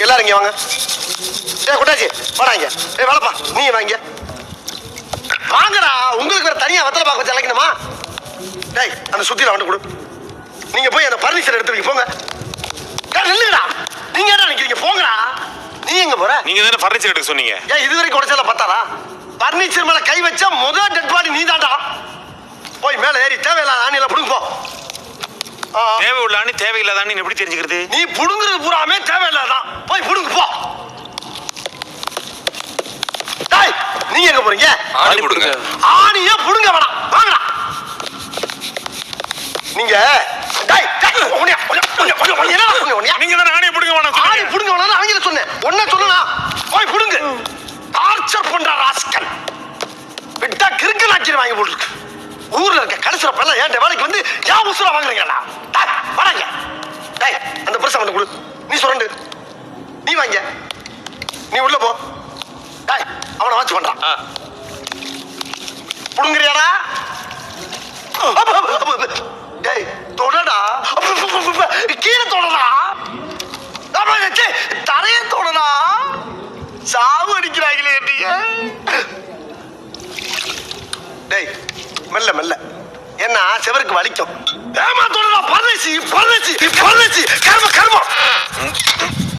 எல்லாரும் இங்க வாங்க. குட்டாச்சி வாடாங்க. வேலைப்பா நீ வாங்க. வாங்கடா. உங்களுக்கு வேற தனியா வெத்தலை பாக்க வச்சு அழைக்கணுமா? டேய் அந்த சுத்தியில வந்து கொடு. நீங்க போய் அந்த பர்னிச்சர் எடுத்து வைக்க போங்க. நில்லுங்கடா. நீங்க என்ன நினைக்கிறீங்க? போங்கடா. நீ எங்க போற? நீங்க தானே பர்னிச்சர் எடுக்க சொன்னீங்க. ஏன் இது வரைக்கும் உடைச்சல பத்தாரா? பர்னிச்சர் மேல கை வச்சா முதல் டெட் பாடி நீ தான்டா. போய் மேல ஏறி தேவையில்லாத ஆணியில புடுங்க போ. தேவை உள்ள ஆணி தேவையில்லாத ஆணி எப்படி தெரிஞ்சுக்கிறது? நீ புடுங்குறது பூராமே தேவையில்லாதான். போய் புடுங்க போ. டேய் நீ எங்க போறீங்க? ஆணி புடுங்க. ஆணியே புடுங்க வேணாம். வாங்கடா. நீங்க டேய் நீங்க தானே ஆணியை புடுங்க வேணாம். ஆணி புடுங்க வேணாம் அவங்கள சொன்னேன். ஒண்ணே சொல்லனா போய் புடுங்க. டார்ச்சர் பண்ற ராஸ்கல். விட்டா கிறுக்கு நாக்கிர வாங்கி போட்டுருக்கு. ஊர்ல இருக்க கடைசில பல்ல ஏன் வேலைக்கு வந்து ஏன் உசுர வாங்குறீங்களா? டேய் வராங்க. டேய் அந்த பர்ஸ் வந்து கொடு. நீ சுரண்டு. நீ வாங்க. நீ உள்ள போ. டேய் அவனை வாட்ச் பண்றான். புடுங்கறியாடா? டேய் தொடடா. கீழே தொடடா. தரைய தொடடா. சாவு அடிக்கிறாங்களே நீங்க. டேய் மெல்ல மெல்ல. என்ன செவருக்கு வலிக்கும். ஏமா தொடடா. பரதேசி பரதேசி பரதேசி கர்ம கர்மம்.